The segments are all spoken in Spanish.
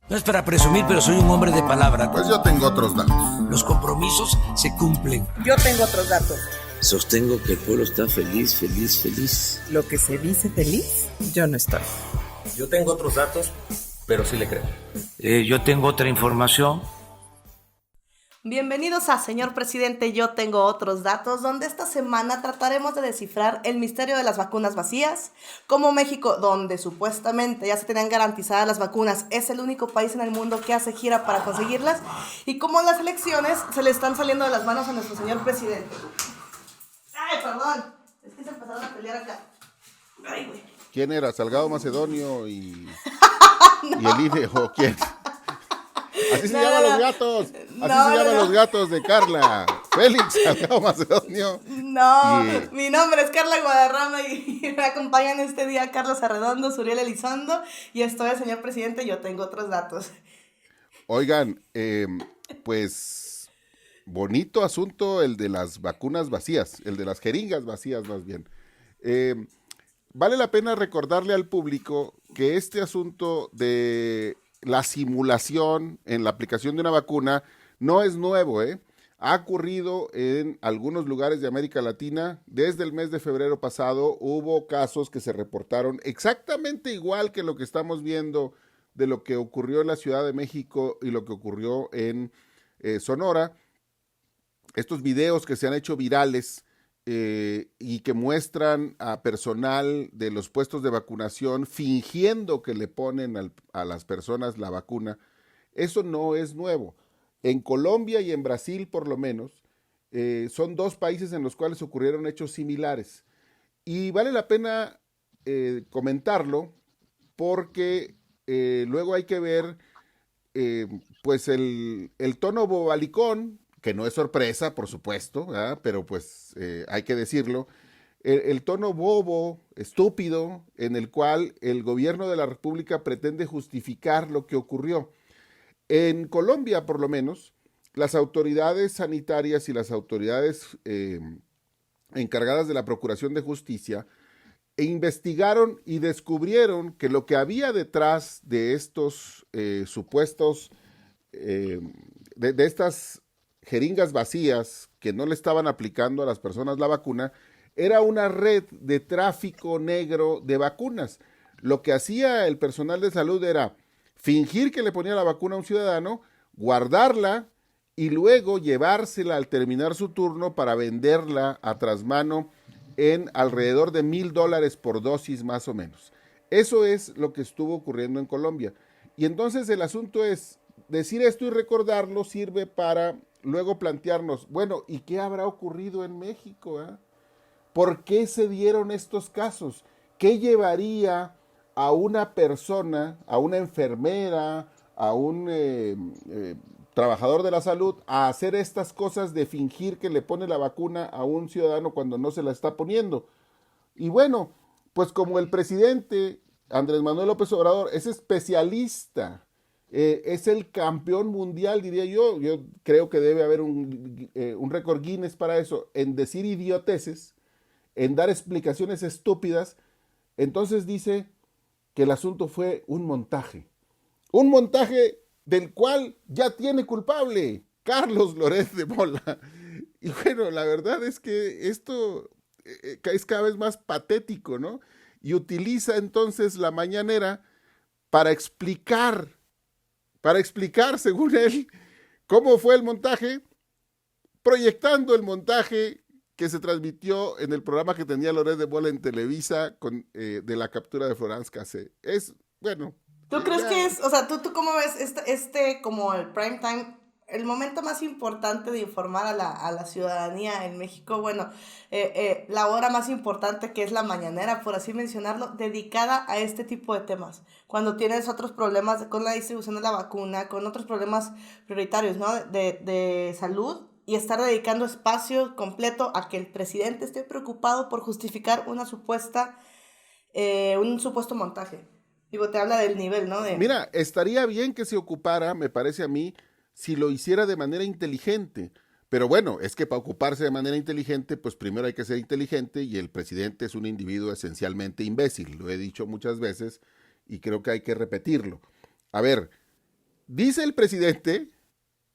No es para presumir, pero soy un hombre de palabra. Pues yo tengo otros datos. Los compromisos se cumplen. Yo tengo otros datos. Sostengo que el pueblo está feliz, feliz, feliz. Lo que se dice feliz, yo no estoy. Yo tengo otros datos, pero sí le creo. Yo tengo otra información. Bienvenidos a Señor Presidente, yo tengo otros datos, donde esta semana trataremos de descifrar el misterio de las vacunas vacías, como México, donde supuestamente ya se tenían garantizadas las vacunas, es el único país en el mundo que hace gira para conseguirlas, y cómo las elecciones se le están saliendo de las manos a nuestro señor presidente. Ay, perdón, es que se empezaron a pelear acá. Ay, güey. ¿Quién era? ¿Salgado Macedonio y el INE o quién? Así se llaman los gatos. Así se llaman los gatos de Carla. Félix Salgado Macedonio. No, mi nombre es Carla Guadarrama y me acompañan este día Carlos Arredondo, Suriel Elizondo y esto es, señor presidente, yo tengo otros datos. Oigan, pues bonito asunto el de las vacunas vacías, el de las jeringas vacías más bien. Vale la pena recordarle al público que este asunto de la simulación en la aplicación de una vacuna no es nuevo, Ha ocurrido en algunos lugares de América Latina. Desde el mes de febrero pasado hubo casos que se reportaron exactamente igual que lo que estamos viendo de lo que ocurrió en la Ciudad de México y lo que ocurrió en Sonora. Estos videos que se han hecho virales y que muestran a personal de los puestos de vacunación fingiendo que le ponen a las personas la vacuna, eso no es nuevo. En Colombia y en Brasil, por lo menos, son dos países en los cuales ocurrieron hechos similares. Y vale la pena comentarlo porque luego hay que ver pues el tono bobalicón, que no es sorpresa, por supuesto, ¿verdad? Pero pues hay que decirlo, el tono bobo, estúpido, en el cual el gobierno de la República pretende justificar lo que ocurrió. En Colombia, por lo menos, las autoridades sanitarias y las autoridades encargadas de la Procuración de Justicia investigaron y descubrieron que lo que había detrás de estos supuestos, de estas jeringas vacías que no le estaban aplicando a las personas la vacuna, era una red de tráfico negro de vacunas. Lo que hacía el personal de salud era fingir que le ponía la vacuna a un ciudadano, guardarla y luego llevársela al terminar su turno para venderla a trasmano en alrededor de $1,000 por dosis más o menos. Eso es lo que estuvo ocurriendo en Colombia. Y entonces el asunto es, decir esto y recordarlo sirve para luego plantearnos, bueno, ¿y qué habrá ocurrido en México? ¿Por qué se dieron estos casos? ¿Qué llevaría a una persona, a una enfermera, a un trabajador de la salud a hacer estas cosas de fingir que le pone la vacuna a un ciudadano cuando no se la está poniendo? Y bueno, pues como el presidente Andrés Manuel López Obrador es especialista, es el campeón mundial, diría yo creo que debe haber un récord Guinness para eso, en decir idioteces, en dar explicaciones estúpidas. Entonces dice que el asunto fue un montaje del cual ya tiene culpable Carlos Loret de Mola. Y bueno, la verdad es que esto es cada vez más patético, ¿no? Y utiliza entonces la mañanera para explicar, según él, cómo fue el montaje, proyectando el montaje que se transmitió en el programa que tenía Loret de Mola en Televisa de la captura de Florence Cassé. Es, bueno... ¿Tú crees que es, o sea, tú cómo ves este como el prime time, el momento más importante de informar a la ciudadanía en México? Bueno, la hora más importante, que es la mañanera, por así mencionarlo, dedicada a este tipo de temas. Cuando tienes otros problemas con la distribución de la vacuna, con otros problemas prioritarios, ¿no? de salud, y estar dedicando espacio completo a que el presidente esté preocupado por justificar un supuesto montaje. Digo, te habla del nivel, ¿no? Mira, estaría bien que se ocupara, me parece a mí, si lo hiciera de manera inteligente. Pero bueno, es que para ocuparse de manera inteligente, pues primero hay que ser inteligente y el presidente es un individuo esencialmente imbécil. Lo he dicho muchas veces y creo que hay que repetirlo. A ver, Dice el presidente,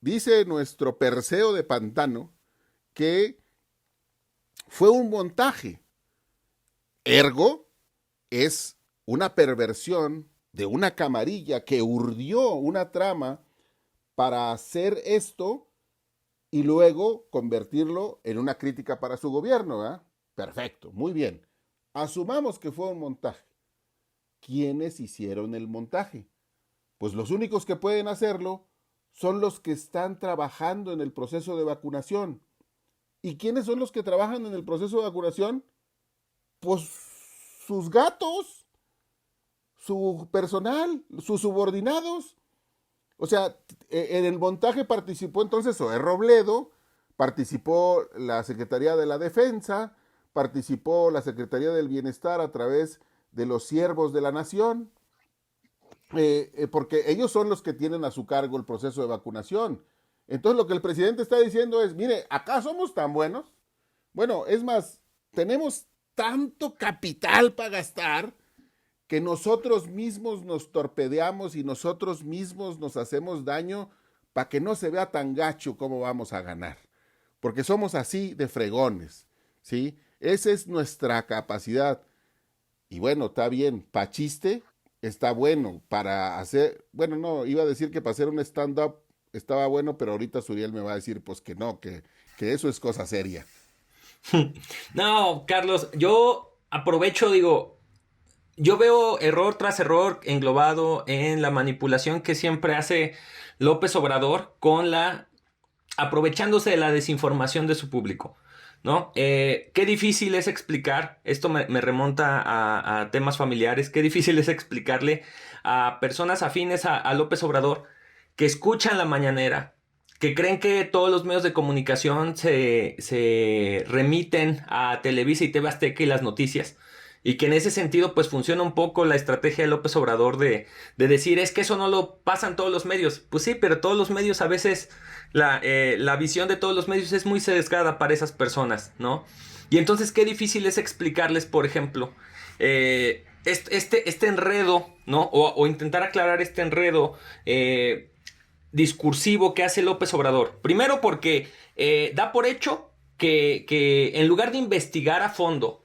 dice nuestro Perseo de Pantano, que fue un montaje. Ergo, es una perversión de una camarilla que urdió una trama para hacer esto y luego convertirlo en una crítica para su gobierno, ¿verdad? Perfecto, muy bien. Asumamos que fue un montaje. ¿Quiénes hicieron el montaje? Pues los únicos que pueden hacerlo son los que están trabajando en el proceso de vacunación. ¿Y quiénes son los que trabajan en el proceso de vacunación? Pues sus gatos, su personal, sus subordinados. O sea, en el montaje participó entonces Zoé Robledo, participó la Secretaría de la Defensa, participó la Secretaría del Bienestar a través de los siervos de la nación, porque ellos son los que tienen a su cargo el proceso de vacunación. Entonces lo que el presidente está diciendo es, mire, acá somos tan buenos. Bueno, es más, tenemos tanto capital para gastar que nosotros mismos nos torpedeamos y nosotros mismos nos hacemos daño para que no se vea tan gacho cómo vamos a ganar. Porque somos así de fregones, ¿sí? Esa es nuestra capacidad. Y bueno, está bien, para chiste está bueno, para hacer, bueno, no, iba a decir que para hacer un stand-up estaba bueno, pero ahorita Suriel me va a decir pues que no, que eso es cosa seria. No, Carlos, yo aprovecho, digo, yo veo error tras error englobado en la manipulación que siempre hace López Obrador aprovechándose de la desinformación de su público, ¿no? Qué difícil es explicar, esto me remonta a temas familiares, qué difícil es explicarle a personas afines a López Obrador que escuchan la mañanera, que creen que todos los medios de comunicación se remiten a Televisa y TV Azteca y las noticias, y que en ese sentido pues funciona un poco la estrategia de López Obrador de decir, es que eso no lo pasan todos los medios. Pues sí, pero todos los medios a veces, la visión de todos los medios es muy sesgada para esas personas, ¿no? Y entonces qué difícil es explicarles, por ejemplo, este enredo, ¿no? O intentar aclarar este enredo discursivo que hace López Obrador. Primero porque da por hecho que en lugar de investigar a fondo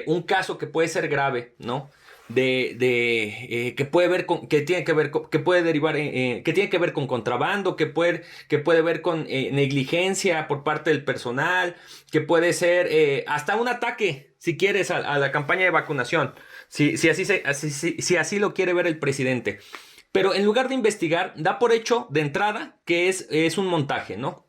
un caso que puede ser grave, ¿no? Que puede ver con, que tiene que ver que puede derivar que tiene que ver con contrabando, que puede ver con negligencia por parte del personal, que puede ser hasta un ataque, si quieres, a la campaña de vacunación, si así lo quiere ver el presidente. Pero en lugar de investigar, da por hecho de entrada que es un montaje, ¿no?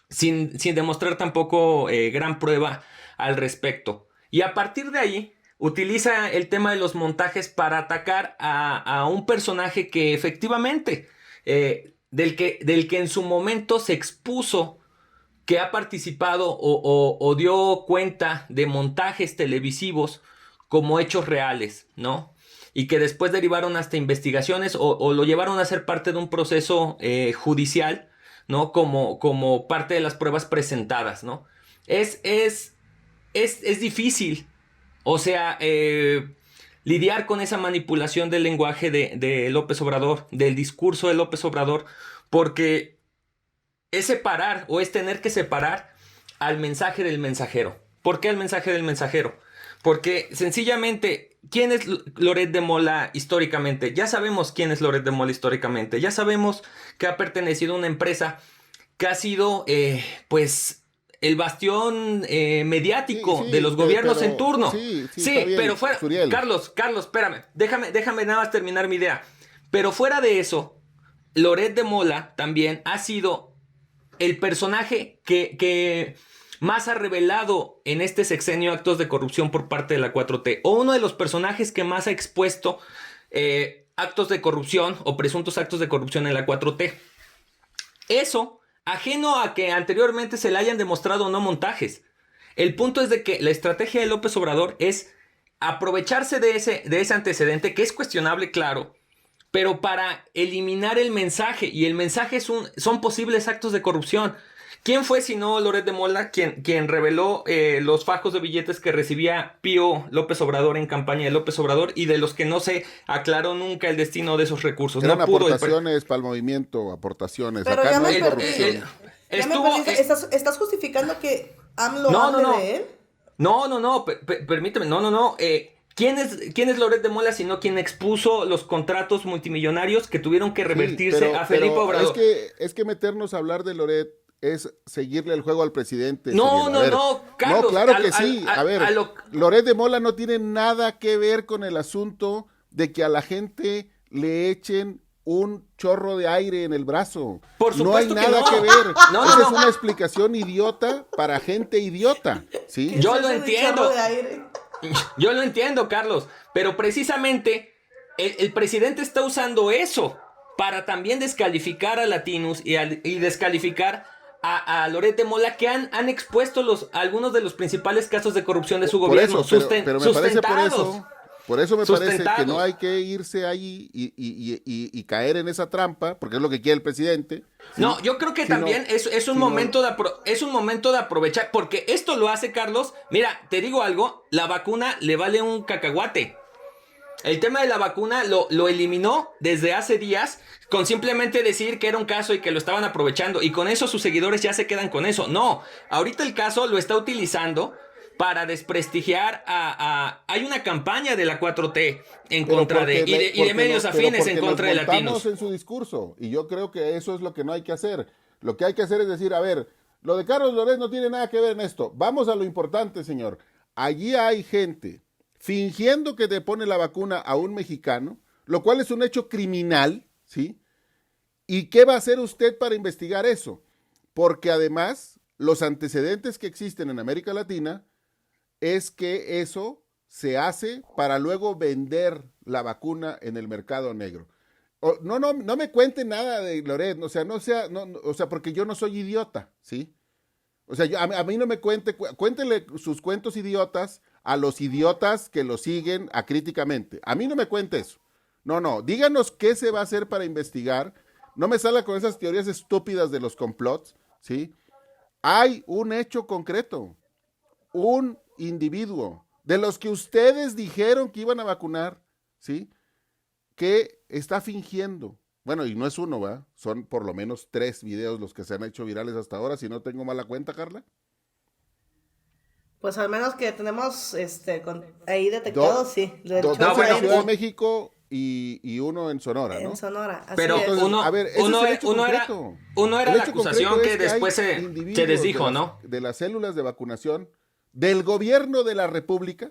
Sin demostrar tampoco gran prueba al respecto. Y a partir de ahí, utiliza el tema de los montajes para atacar a un personaje que efectivamente, del que en su momento se expuso, que ha participado o dio cuenta de montajes televisivos como hechos reales, ¿no? Y que después derivaron hasta investigaciones o lo llevaron a ser parte de un proceso judicial, ¿no? Como parte de las pruebas presentadas, ¿no? Es difícil, o sea, lidiar con esa manipulación del lenguaje de López Obrador, del discurso de López Obrador, porque es separar o es tener que separar al mensaje del mensajero. ¿Por qué al mensaje del mensajero? Porque sencillamente, ¿quién es Loret de Mola históricamente? Ya sabemos quién es Loret de Mola históricamente. Ya sabemos que ha pertenecido a una empresa que ha sido, pues, el bastión mediático de los gobiernos en turno. Sí, pero fuera... Suriel. Carlos, espérame. Déjame nada más terminar mi idea. Pero fuera de eso, Loret de Mola también ha sido el personaje que más ha revelado en este sexenio actos de corrupción por parte de la 4T, o uno de los personajes que más ha expuesto actos de corrupción o presuntos actos de corrupción en la 4T. Eso, ajeno a que anteriormente se le hayan demostrado o no montajes. El punto es de que la estrategia de López Obrador es aprovecharse de ese antecedente, que es cuestionable, claro, pero para eliminar el mensaje, y el mensaje son posibles actos de corrupción ¿Quién fue sino Loret de Mola quien reveló los fajos de billetes que recibía Pío López Obrador en campaña de López Obrador y de los que no se aclaró nunca el destino de esos recursos? Eran No pudo aportaciones para el movimiento, aportaciones. Pero Acá ya no me hay perdí. corrupción. Ya me Estuvo... perdí. ¿Estás justificando que AMLO No, hable no, no. de él? No, permíteme, no. ¿Quién es Loret de Mola sino quien expuso los contratos multimillonarios que tuvieron que revertirse pero- a Felipe pero Obrador? Es que meternos a hablar de Loret es seguirle el juego al presidente. No, Suriel. A ver, Carlos. No, claro que sí. A ver, a lo- Loret de Mola no tiene nada que ver con el asunto de que a la gente le echen un chorro de aire en el brazo. Por No hay supuesto que nada no. que ver. No, Esa no. es una explicación idiota para gente idiota. ¿Sí? Yo ¿Qué es lo eso de entiendo. chorro de aire? Yo lo entiendo, Carlos, pero precisamente el presidente está usando eso para también descalificar a Latinus y descalificar a Loret de Mola, que han expuesto algunos de los principales casos de corrupción de su Por gobierno, eso, pero me parece por eso me parece que Sustentados. no hay que irse ahí y caer en esa trampa, porque es lo que quiere el presidente. ¿sí? No, yo creo que Sino- también es un sino- momento es un momento de aprovechar, porque esto lo hace Carlos. Mira, te digo algo, la vacuna le vale un cacahuate. El tema de la vacuna lo eliminó desde hace días con simplemente decir que era un caso y que lo estaban aprovechando, y con eso sus seguidores ya se quedan con eso. No, ahorita el caso lo está utilizando para desprestigiar hay una campaña de la 4T en Pero contra porque y de medios pero afines en porque contra de nos montamos latinos. en su discurso, y yo creo que eso es lo que no hay que hacer. Lo que hay que hacer es decir, a ver, lo de Carlos Loret no tiene nada que ver en esto. Vamos a lo importante, señor. Allí hay gente fingiendo que te pone la vacuna a un mexicano, lo cual es un hecho criminal, ¿sí? ¿Y qué va a hacer usted para investigar eso? Porque además, los antecedentes que existen en América Latina es que eso se hace para luego vender la vacuna en el mercado negro. No me cuente nada de Loret, o sea, porque yo no soy idiota, ¿sí? O sea, a mí no me cuéntele sus cuentos idiotas a los idiotas que lo siguen acríticamente. A mí no me cuente eso. No, díganos qué se va a hacer para investigar. No me salga con esas teorías estúpidas de los complots, ¿sí? Hay un hecho concreto, un individuo de los que ustedes dijeron que iban a vacunar, ¿sí? Que está fingiendo. Bueno, y no es uno, ¿va? Son por lo menos 3 videos los que se han hecho virales hasta ahora, si no tengo mala cuenta, Carla. Pues al menos que tenemos ahí detectados, sí. Del Dos chorro en de la aire Ciudad de México y uno en Sonora, ¿no? en Sonora. Así Pero es. Entonces, uno, a ver, ese uno, es el hecho uno era, concreto. uno era El la hecho acusación concreto que es después hay se individuos desdijo, de ¿no? de las células de vacunación del gobierno de la República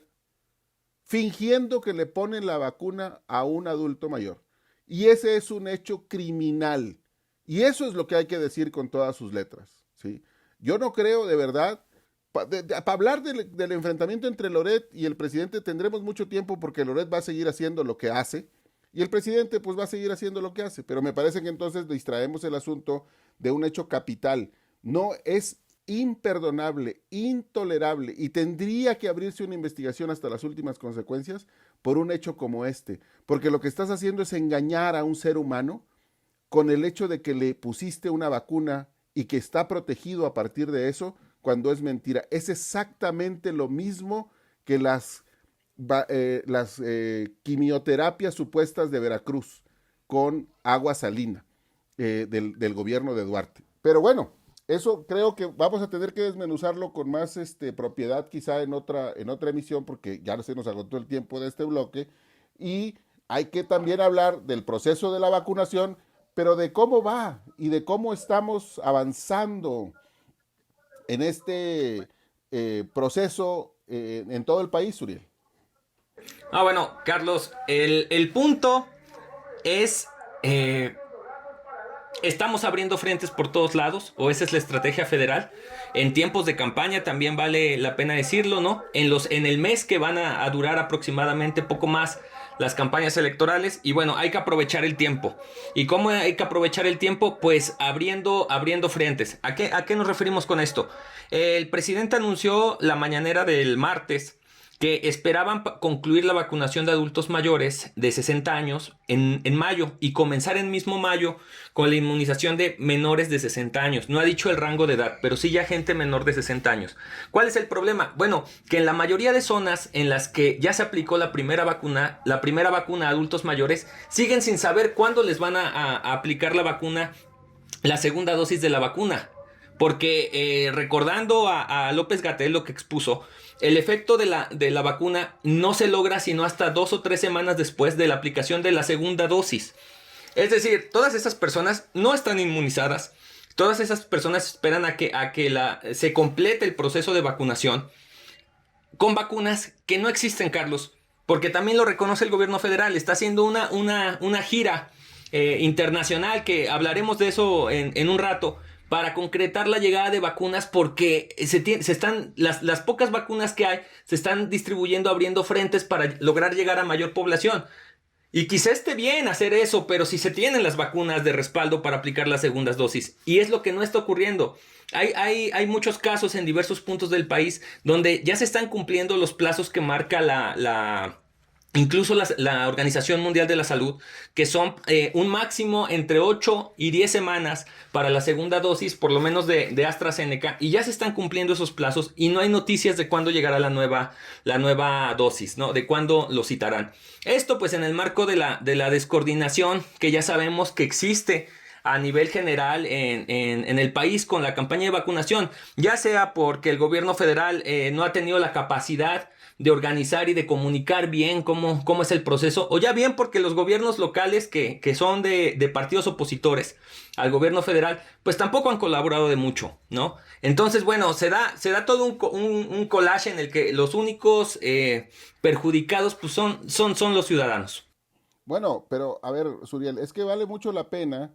fingiendo que le ponen la vacuna a un adulto mayor. Y ese es un hecho criminal. Y eso es lo que hay que decir con todas sus letras, ¿sí? Yo no creo, de verdad, para hablar del enfrentamiento entre Loret y el presidente tendremos mucho tiempo porque Loret va a seguir haciendo lo que hace y el presidente pues va a seguir haciendo lo que hace. Pero me parece que entonces distraemos el asunto de un hecho capital. No es imperdonable, intolerable y tendría que abrirse una investigación hasta las últimas consecuencias por un hecho como este, porque lo que estás haciendo es engañar a un ser humano con el hecho de que le pusiste una vacuna y que está protegido a partir de eso, cuando es mentira. Es exactamente lo mismo que las quimioterapias supuestas de Veracruz con agua salina del gobierno de Duarte. Pero bueno, eso creo que vamos a tener que desmenuzarlo con más propiedad quizá en otra emisión, porque ya se nos agotó el tiempo de este bloque, y hay que también hablar del proceso de la vacunación, pero de cómo va y de cómo estamos avanzando en este proceso en todo el país, Uriel. Bueno, Carlos, el punto es... estamos abriendo frentes por todos lados, o esa es la estrategia federal. En tiempos de campaña también vale la pena decirlo, ¿no? En el mes que van a durar aproximadamente poco más las campañas electorales, y bueno, hay que aprovechar el tiempo. ¿Y cómo hay que aprovechar el tiempo? Pues abriendo frentes. ¿A qué nos referimos con esto? El presidente anunció la mañanera del martes que esperaban concluir la vacunación de adultos mayores de 60 años en mayo y comenzar en mismo mayo con la inmunización de menores de 60 años. No ha dicho el rango de edad, pero sí ya gente menor de 60 años. ¿Cuál es el problema? Bueno, que en la mayoría de zonas en las que ya se aplicó la primera vacuna a adultos mayores, siguen sin saber cuándo les van a aplicar la segunda dosis de la vacuna. Porque recordando a López-Gatell lo que expuso, el efecto de la vacuna no se logra sino hasta 2 o 3 semanas después de la aplicación de la segunda dosis. Es decir, todas esas personas no están inmunizadas, todas esas personas esperan a que se complete el proceso de vacunación con vacunas que no existen, Carlos, porque también lo reconoce el gobierno federal, está haciendo una gira internacional, que hablaremos de eso en un rato, para concretar la llegada de vacunas, porque las pocas vacunas que hay se están distribuyendo, abriendo frentes para lograr llegar a mayor población. Y quizá esté bien hacer eso, pero si se tienen las vacunas de respaldo para aplicar las segundas dosis, y es lo que no está ocurriendo. Hay muchos casos en diversos puntos del país donde ya se están cumpliendo los plazos que marca incluso la Organización Mundial de la Salud, que son un máximo entre 8 y 10 semanas para la segunda dosis, por lo menos de AstraZeneca, y ya se están cumpliendo esos plazos y no hay noticias de cuándo llegará la nueva dosis, ¿no? De cuándo lo citarán. Esto pues en el marco de la descoordinación que ya sabemos que existe a nivel general en el país con la campaña de vacunación, ya sea porque el gobierno federal no ha tenido la capacidad de organizar y de comunicar bien cómo es el proceso, o ya bien porque los gobiernos locales que son de partidos opositores al gobierno federal, pues tampoco han colaborado de mucho, ¿no? Entonces, bueno, se da todo un collage en el que los únicos perjudicados pues son los ciudadanos. Bueno, pero a ver, Suriel, es que vale mucho la pena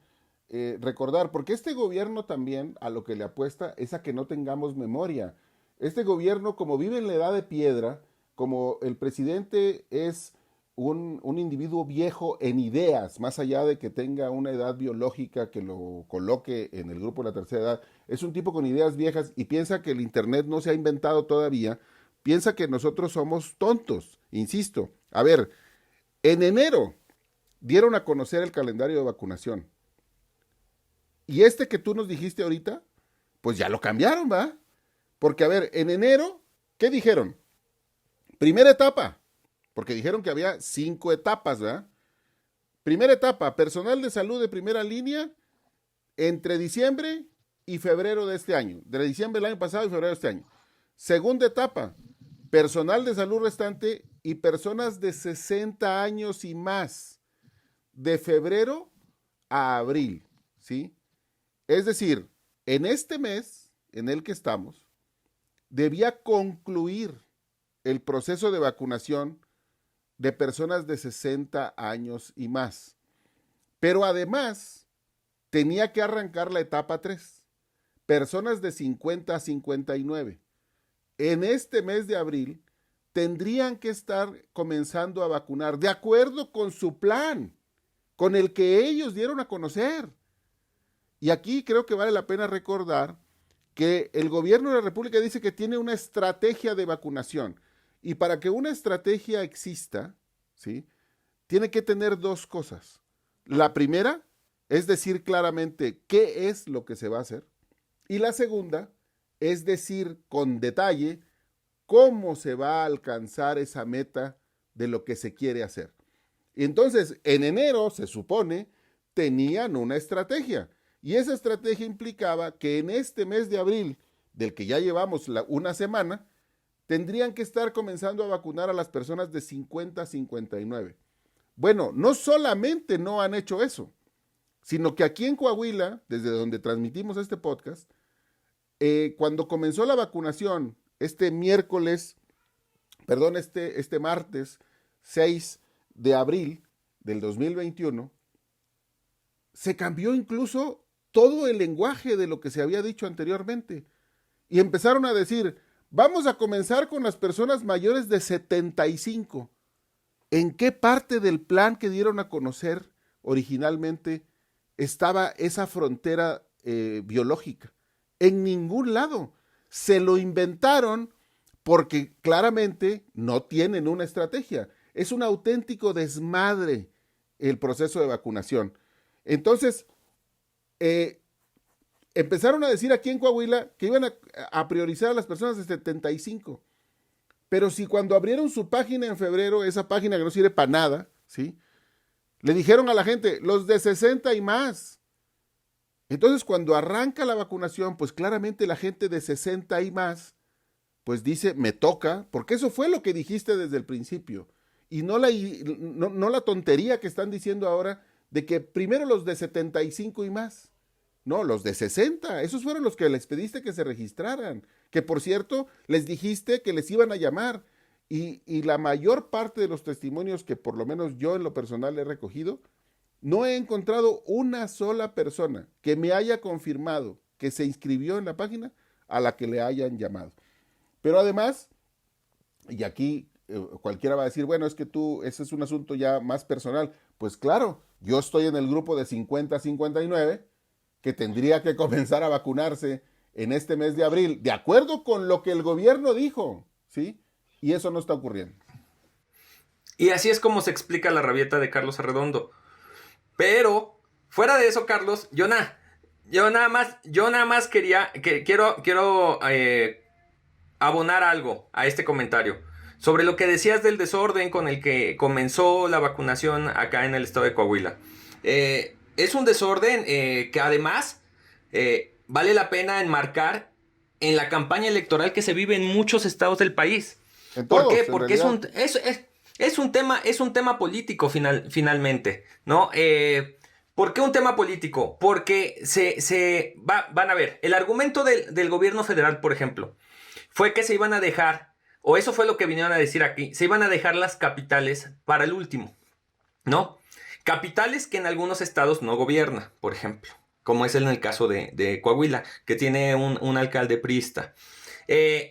recordar, porque este gobierno también a lo que le apuesta es a que no tengamos memoria. Este gobierno, como vive en la edad de piedra, como el presidente es un individuo viejo en ideas, más allá de que tenga una edad biológica que lo coloque en el grupo de la tercera edad, es un tipo con ideas viejas y piensa que el internet no se ha inventado todavía, piensa que nosotros somos tontos, insisto. A ver, en enero dieron a conocer el calendario de vacunación. Y este que tú nos dijiste ahorita, pues ya lo cambiaron, ¿va? Porque, a ver, en enero, ¿qué dijeron? Primera etapa, porque dijeron que había 5 etapas, ¿verdad? Primera etapa, personal de salud de primera línea entre diciembre y febrero de este año. De diciembre del año pasado y febrero de este año. Segunda etapa, personal de salud restante y personas de 60 años y más, de febrero a abril, ¿sí? Es decir, en este mes en el que estamos, debía concluir el proceso de vacunación de personas de 60 años y más. Pero además, tenía que arrancar la etapa 3, personas de 50 a 59. En este mes de abril, tendrían que estar comenzando a vacunar de acuerdo con su plan, con el que ellos dieron a conocer. Y aquí creo que vale la pena recordar que el gobierno de la República dice que tiene una estrategia de vacunación. Y para que una estrategia exista, ¿sí?, tiene que tener 2 cosas. La primera es decir claramente qué es lo que se va a hacer. Y la segunda es decir con detalle cómo se va a alcanzar esa meta de lo que se quiere hacer. Y entonces, en enero, se supone, tenían una estrategia. Y esa estrategia implicaba que en este mes de abril, del que ya llevamos una semana, tendrían que estar comenzando a vacunar a las personas de 50 a 59. Bueno, no solamente no han hecho eso, sino que aquí en Coahuila, desde donde transmitimos este podcast, cuando comenzó la vacunación, este martes 6 de abril del 2021, se cambió incluso todo el lenguaje de lo que se había dicho anteriormente. Y empezaron a decir, vamos a comenzar con las personas mayores de 75. ¿En qué parte del plan que dieron a conocer originalmente estaba esa frontera biológica? En ningún lado. Se lo inventaron porque claramente no tienen una estrategia. Es un auténtico desmadre el proceso de vacunación. Entonces, empezaron a decir aquí en Coahuila que iban a priorizar a las personas de 75. Pero si cuando abrieron su página en febrero, esa página que no sirve para nada, ¿sí? Le dijeron a la gente, los de 60 y más. Entonces, cuando arranca la vacunación, pues claramente la gente de 60 y más, pues dice, me toca, porque eso fue lo que dijiste desde el principio. Y no la tontería que están diciendo ahora de que primero los de 75 y más. No, los de 60, esos fueron los que les pediste que se registraran. Que por cierto, les dijiste que les iban a llamar. Y la mayor parte de los testimonios que por lo menos yo en lo personal he recogido, no he encontrado una sola persona que me haya confirmado que se inscribió en la página a la que le hayan llamado. Pero además, y aquí cualquiera va a decir, bueno, es que ese es un asunto ya más personal. Pues claro, yo estoy en el grupo de 50-59 que tendría que comenzar a vacunarse en este mes de abril, de acuerdo con lo que el gobierno dijo, ¿sí? Y eso no está ocurriendo. Y así es como se explica la rabieta de Carlos Arredondo. Pero, fuera de eso, Carlos, yo nada más quiero abonar algo a este comentario. Sobre lo que decías del desorden con el que comenzó la vacunación acá en el estado de Coahuila. Es un desorden que además vale la pena enmarcar en la campaña electoral que se vive en muchos estados del país. ¿Por qué? Porque es un tema político finalmente, ¿no? ¿Por qué un tema político? Porque van a ver, el argumento del gobierno federal, por ejemplo, fue que se iban a dejar, o eso fue lo que vinieron a decir aquí, se iban a dejar las capitales para el último, ¿no? Capitales que en algunos estados no gobierna, por ejemplo, como es en el caso de Coahuila, que tiene un alcalde priista.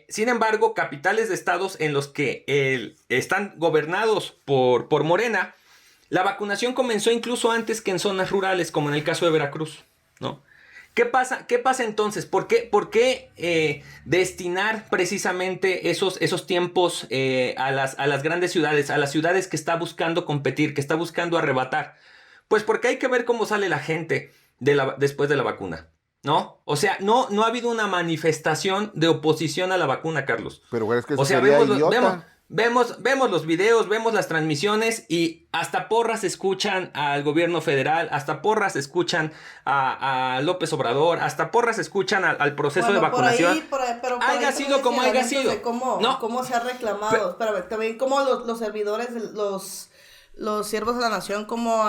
Sin embargo, capitales de estados en los que están gobernados por Morena, la vacunación comenzó incluso antes que en zonas rurales, como en el caso de Veracruz, ¿no? ¿Qué pasa entonces? ¿Por qué destinar precisamente esos tiempos a las grandes ciudades, a las ciudades que está buscando competir, que está buscando arrebatar? Pues porque hay que ver cómo sale la gente después de la vacuna, ¿no? O sea, no ha habido una manifestación de oposición a la vacuna, Carlos. Pero es que eso o sea, sería vemos los videos, vemos las transmisiones y hasta porras escuchan al gobierno federal, hasta porras escuchan a López Obrador, hasta porras escuchan al proceso de vacunación. Pero haya sido como haya sido. Cómo se ha reclamado. Pero también cómo los servidores, los siervos de la nación, cómo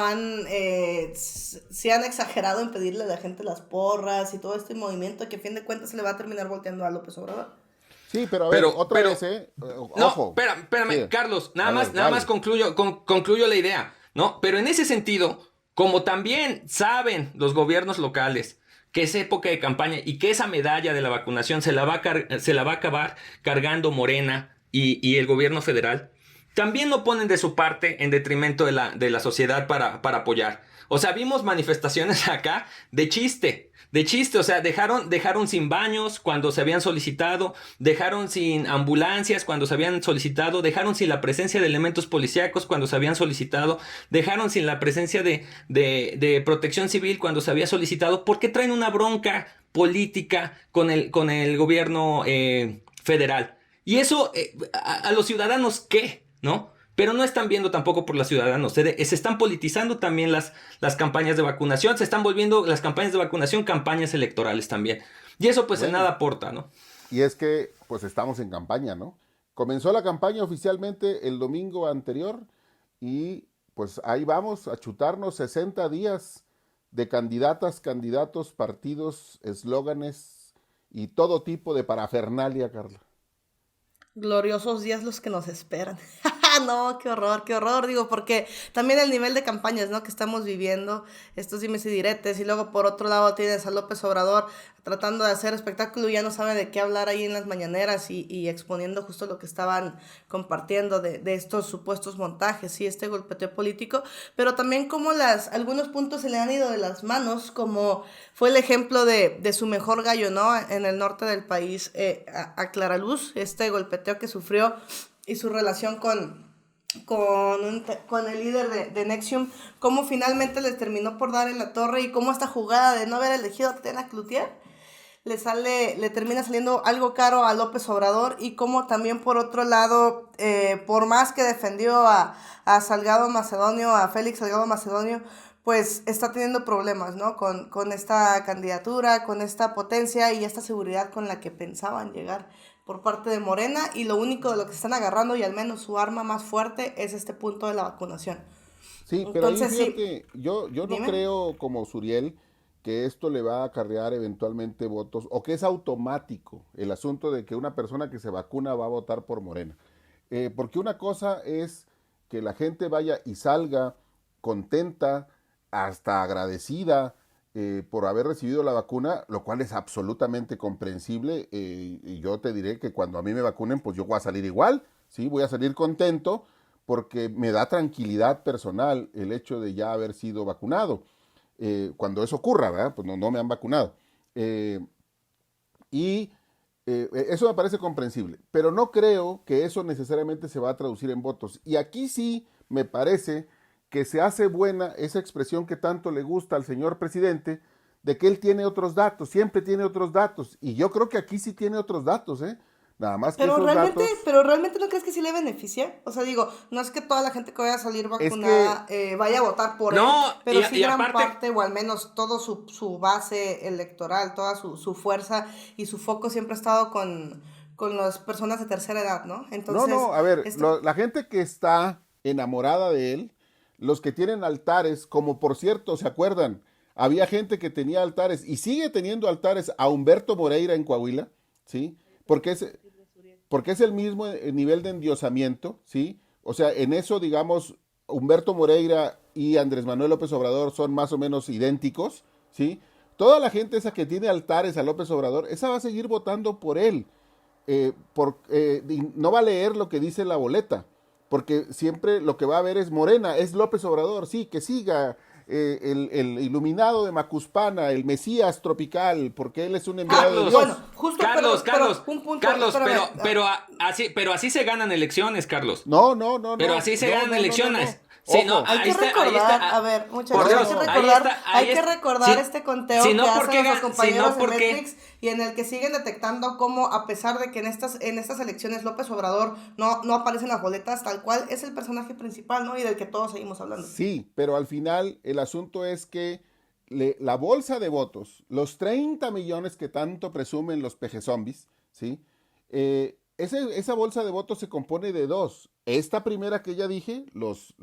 se han exagerado en pedirle a la gente las porras y todo este movimiento que a fin de cuentas se le va a terminar volteando a López Obrador. Sí, pero a ver, otra vez, ojo. No, espérame, sí. Carlos, nada más concluyo la idea, ¿no? Pero en ese sentido, como también saben los gobiernos locales que es época de campaña y que esa medalla de la vacunación se la va a acabar cargando Morena y el gobierno federal, también no ponen de su parte en detrimento de la sociedad para apoyar. O sea, vimos manifestaciones acá de chiste, o sea, dejaron sin baños cuando se habían solicitado, dejaron sin ambulancias cuando se habían solicitado, dejaron sin la presencia de elementos policíacos cuando se habían solicitado, dejaron sin la presencia de protección civil cuando se había solicitado, porque traen una bronca política con el gobierno federal. Y eso, a los ciudadanos, ¿qué? ¿No? Pero no están viendo tampoco por los ciudadanos. Se están politizando también las campañas de vacunación. Se están volviendo las campañas de vacunación campañas electorales también. Y eso pues en nada aporta, ¿no? Y es que pues estamos en campaña, ¿no? Comenzó la campaña oficialmente el domingo anterior y pues ahí vamos a chutarnos 60 días de candidatas, candidatos, partidos, eslóganes y todo tipo de parafernalia, Carla. Gloriosos días los que nos esperan. No, qué horror, digo, porque también el nivel de campañas, ¿no? Que estamos viviendo, estos dimes y diretes, y luego por otro lado tienes a López Obrador tratando de hacer espectáculo, ya no sabe de qué hablar ahí en las mañaneras y exponiendo justo lo que estaban compartiendo de estos supuestos montajes, sí, este golpeteo político, pero también como algunos puntos se le han ido de las manos, como fue el ejemplo de su mejor gallo, ¿no? En el norte del país, a Clara Luz, este golpeteo que sufrió y su relación con el líder de Nexium, cómo finalmente les terminó por dar en la torre y cómo esta jugada de no haber elegido a Tena Cloutier le termina saliendo algo caro a López Obrador, y cómo también por otro lado, por más que defendió a Salgado Macedonio, a Félix Salgado Macedonio, pues está teniendo problemas, ¿no? Con esta candidatura, con esta potencia y esta seguridad con la que pensaban llegar por parte de Morena, y lo único de lo que se están agarrando, y al menos su arma más fuerte, es este punto de la vacunación. Sí, pero ahí Entonces, fíjate, yo no Dime. creo como Suriel que esto le va a acarrear eventualmente votos, o que es automático el asunto de que una persona que se vacuna va a votar por Morena. Porque una cosa es que la gente vaya y salga contenta, hasta agradecida por haber recibido la vacuna, lo cual es absolutamente comprensible, y yo te diré que cuando a mí me vacunen, pues yo voy a salir igual, ¿sí? Voy a salir contento porque me da tranquilidad personal el hecho de ya haber sido vacunado. Cuando eso ocurra, ¿verdad? Pues no me han vacunado. Eso me parece comprensible, pero no creo que eso necesariamente se va a traducir en votos. Y aquí sí me parece que se hace buena esa expresión que tanto le gusta al señor presidente, de que él tiene otros datos, siempre tiene otros datos, y yo creo que aquí sí tiene otros datos, ¿eh? Nada más que Pero esos realmente, datos... pero realmente no crees que sí le beneficia. O sea, digo, no es que toda la gente que vaya a salir vacunada vaya a votar por No, él, pero sí y gran aparte- parte, o al menos todo su base electoral, toda su fuerza y su foco siempre ha estado con las personas de tercera edad, ¿no? Entonces, No, a ver, la gente que está enamorada de él, los que tienen altares, como por cierto, ¿se acuerdan? Había gente que tenía altares y sigue teniendo altares a Humberto Moreira en Coahuila, ¿sí? Porque es el mismo nivel de endiosamiento, ¿sí? O sea, en eso, digamos, Humberto Moreira y Andrés Manuel López Obrador son más o menos idénticos, ¿sí? Toda la gente esa que tiene altares a López Obrador, esa va a seguir votando por él. No va a leer lo que dice la boleta, porque siempre lo que va a ver es Morena, es López Obrador, sí, que siga el iluminado de Macuspana, el Mesías tropical, porque él es un enviado de Carlos, Dios. bueno, justo, Carlos, un punto, Carlos, espérame. pero así se ganan elecciones, Carlos. No. Pero así se ganan elecciones. No. Sí, Ojo. no, Hay ahí que está, recordar, ahí está. a ver, muchas Por gracias. Dios, Hay que recordar sí, este conteo si no, que ¿por qué hacen los si compañeros no, por de qué? Matrix, y en el que siguen detectando cómo, a pesar de que en estas elecciones López Obrador no aparece en las boletas, tal cual es el personaje principal, ¿no? Y del que todos seguimos hablando. Sí, pero al final el asunto es que la bolsa de votos, los 30 millones que tanto presumen los pejezombis, ¿sí? Esa bolsa de votos se compone de dos. Esta primera que ya dije, los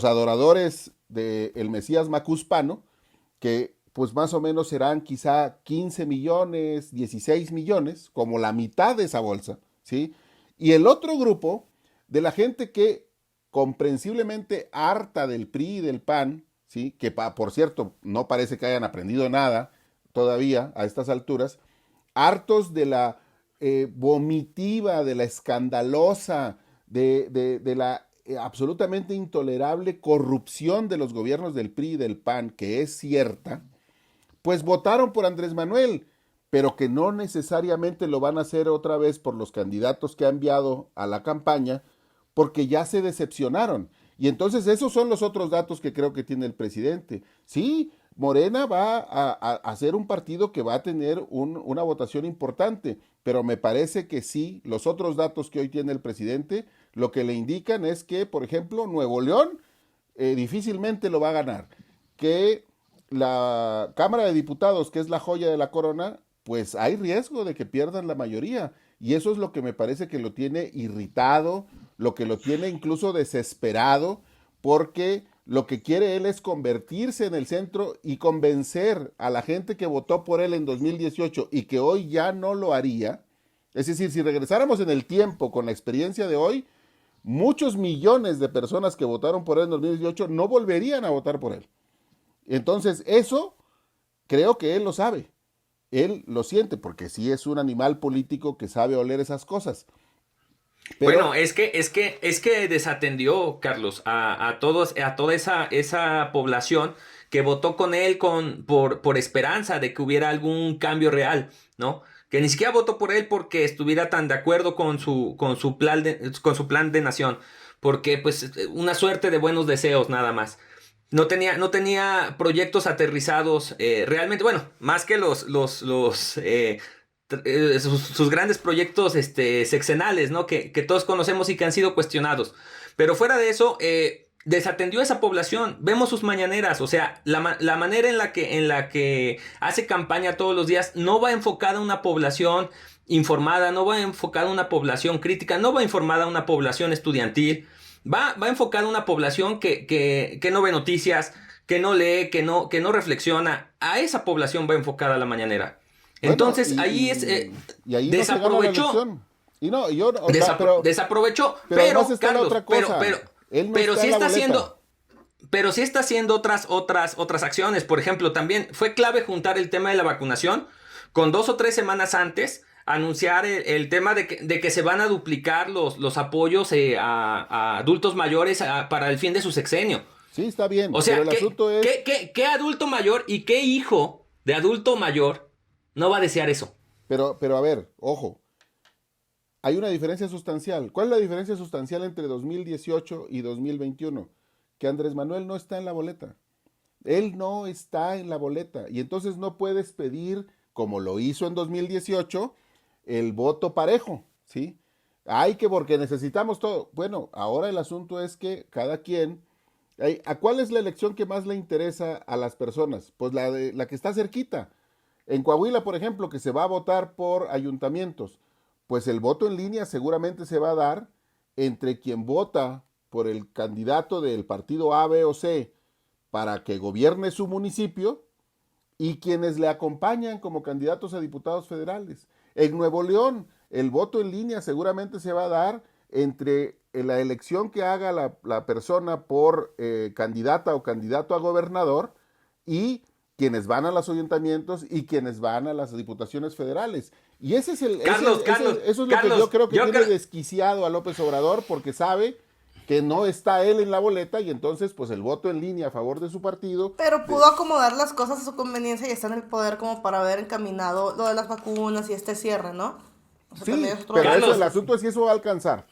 adoradores del Mesías Macuspano, que pues más o menos serán quizá 15 millones, 16 millones, como la mitad de esa bolsa, ¿sí? Y el otro grupo de la gente que comprensiblemente harta del PRI y del PAN, ¿sí? Que por cierto no parece que hayan aprendido nada todavía a estas alturas, hartos de la vomitiva, de la escandalosa, de la absolutamente intolerable corrupción de los gobiernos del PRI y del PAN, que es cierta, pues votaron por Andrés Manuel, pero que no necesariamente lo van a hacer otra vez por los candidatos que ha enviado a la campaña, porque ya se decepcionaron. Y entonces esos son los otros datos que creo que tiene el presidente. Sí, Morena va a ser un partido que va a tener una votación importante, pero me parece que sí, los otros datos que hoy tiene el presidente, lo que le indican es que, por ejemplo, Nuevo León difícilmente lo va a ganar, que la Cámara de Diputados, que es la joya de la corona, pues hay riesgo de que pierdan la mayoría, y eso es lo que me parece que lo tiene irritado, lo que lo tiene incluso desesperado, porque lo que quiere él es convertirse en el centro y convencer a la gente que votó por él en 2018 y que hoy ya no lo haría, Es decir, si regresáramos en el tiempo con la experiencia de hoy, muchos millones de personas que votaron por él en 2018 no volverían a votar por él. Entonces, eso creo que él lo sabe. Él lo siente, porque sí es un animal político que sabe oler esas cosas. Pero, bueno, es que desatendió, Carlos, a toda esa población que votó con él por esperanza de que hubiera algún cambio real, ¿no? Que ni siquiera votó por él porque estuviera tan de acuerdo con su plan de nación, porque pues una suerte de buenos deseos nada más. No tenía proyectos aterrizados realmente, bueno, más que sus grandes proyectos sexenales, ¿no? Que todos conocemos y que han sido cuestionados. Pero fuera de eso, desatendió a esa población. Vemos sus mañaneras, o sea, la manera en la que hace campaña todos los días no va enfocada a una población informada, no va enfocada a una población crítica, no va informada a una población estudiantil, va enfocada a una población que no ve noticias, que no lee, que no reflexiona. A esa población va enfocada la mañanera. bueno, Entonces ahí ahí desaprovechó. Desaprovechó, pero pero además está la Carlos, otra cosa. Él no pero está sí en la está boleta. haciendo, pero sí está haciendo otras acciones. Por ejemplo, también fue clave juntar el tema de la vacunación con 2 o 3 semanas antes anunciar el tema de que se van a duplicar los apoyos a adultos mayores para el fin de su sexenio. Sí, está bien, O sea, pero el asunto es... ¿qué adulto mayor y qué hijo de adulto mayor no va a desear eso? Pero a ver, ojo, hay una diferencia sustancial. ¿Cuál es la diferencia sustancial entre 2018 y 2021? Que Andrés Manuel no está en la boleta. Él no está en la boleta. Y entonces no puedes pedir, como lo hizo en 2018, el voto parejo, ¿sí? Porque necesitamos todo. Bueno, ahora el asunto es que cada quien... ¿A cuál es la elección que más le interesa a las personas? Pues la que está cerquita. En Coahuila, por ejemplo, que se va a votar por ayuntamientos, pues el voto en línea seguramente se va a dar entre quien vota por el candidato del partido A, B o C para que gobierne su municipio y quienes le acompañan como candidatos a diputados federales. En Nuevo León, el voto en línea seguramente se va a dar entre la elección que haga la persona por candidata o candidato a gobernador y quienes van a los ayuntamientos y quienes van a las diputaciones federales. Y ese es Carlos, eso es lo que yo creo que tiene desquiciado a López Obrador, porque sabe que no está él en la boleta y entonces pues el voto en línea a favor de su partido. Pero pudo acomodar las cosas a su conveniencia y está en el poder como para haber encaminado lo de las vacunas y este cierre, ¿no? O sea, Sí, es otro- pero el asunto es si eso va a alcanzar.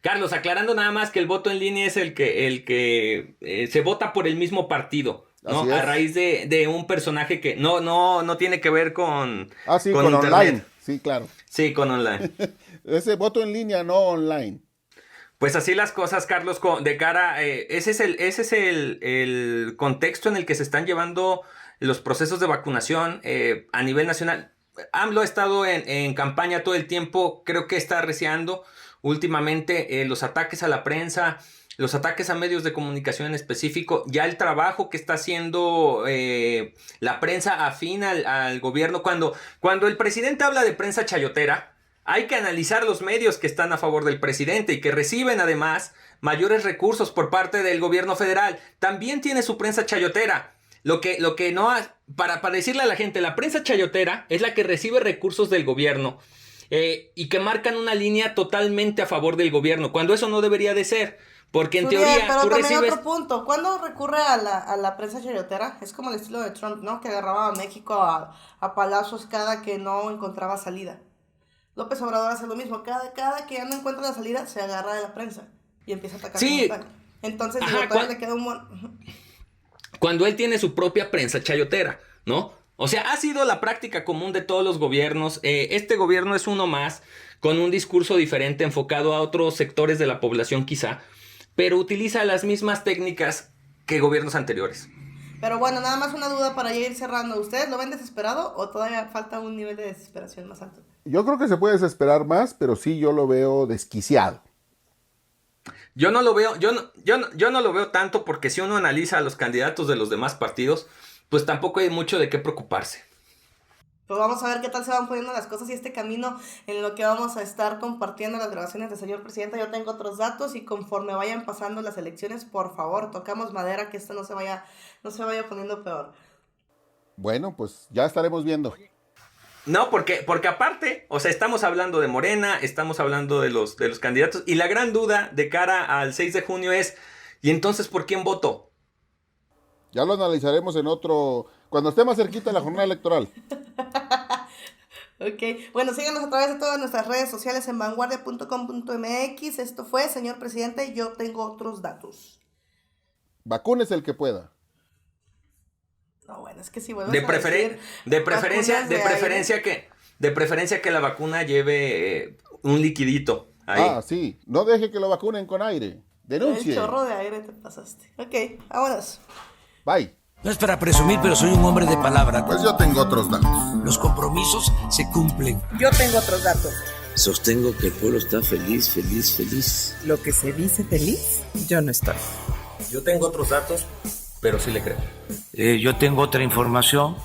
Carlos, aclarando nada más que el voto en línea es el que se vota por el mismo partido, ¿no? Así es. A raíz de un personaje que no tiene que ver con Sí, con con internet. online. Sí, claro. Sí, con online. Ese voto en línea, no online. Pues así las cosas, Carlos, de cara, ese es el contexto en el que se están llevando los procesos de vacunación a nivel nacional. AMLO ha estado en campaña todo el tiempo, creo que está arreciando últimamente los ataques a la prensa, los ataques a medios de comunicación en específico, ya el trabajo que está haciendo la prensa afín al gobierno. Cuando el presidente habla de prensa chayotera, hay que analizar los medios que están a favor del presidente y que reciben además mayores recursos por parte del gobierno federal. También tiene su prensa chayotera. Lo que no para decirle a la gente, la prensa chayotera es la que recibe recursos del gobierno y que marcan una línea totalmente a favor del gobierno, cuando eso no debería de ser. Porque en Uriel, teoría pero tú también recibes... otro punto, ¿cuándo recurre a la prensa chayotera? Es como el estilo de Trump, ¿no? Que agarraba a México a palazos cada que no encontraba salida. López Obrador hace lo mismo, cada que ya no encuentra la salida se agarra de la prensa y empieza a atacar Sí. como tal. Entonces, Ajá, digo, todavía le queda un buen... Cuando él tiene su propia prensa chayotera, ¿no? O sea, ha sido la práctica común de todos los gobiernos. Este gobierno es uno más, con un discurso diferente, enfocado a otros sectores de la población quizá, pero utiliza las mismas técnicas que gobiernos anteriores. Pero bueno, nada más una duda para ya ir cerrando. ¿Ustedes lo ven desesperado o todavía falta un nivel de desesperación más alto? Yo creo que se puede desesperar más, pero sí yo lo veo desquiciado. Yo no lo veo, yo no lo veo tanto, porque si uno analiza a los candidatos de los demás partidos, pues tampoco hay mucho de qué preocuparse. Pues vamos a ver qué tal se van poniendo las cosas y este camino en lo que vamos a estar compartiendo las grabaciones del señor presidente. Yo tengo otros datos y conforme vayan pasando las elecciones, por favor, tocamos madera que esto no se vaya poniendo peor. Bueno, pues ya estaremos viendo. No, porque aparte, o sea, estamos hablando de Morena, estamos hablando de los candidatos, y la gran duda de cara al 6 de junio es, ¿y entonces por quién voto? Ya lo analizaremos en otro, cuando esté más cerquita la jornada electoral. Ok, bueno, síganos a través de todas nuestras redes sociales en vanguardia.com.mx. Esto fue, señor presidente, yo tengo otros datos. Vacúnese el que pueda. No, bueno, es que si vuelves De a decir preferencia que la vacuna lleve un liquidito ahí. Ah, sí, no deje que lo vacunen con aire. Denuncie. El chorro de aire te pasaste. Ok, vámonos. Bye. No es para presumir, pero soy un hombre de palabra. Pues yo tengo otros datos. Los compromisos se cumplen. Yo tengo otros datos. Sostengo que el pueblo está feliz, feliz, feliz. Lo que se dice feliz, yo no estoy. Yo tengo otros datos, pero sí le creo. Yo tengo otra información.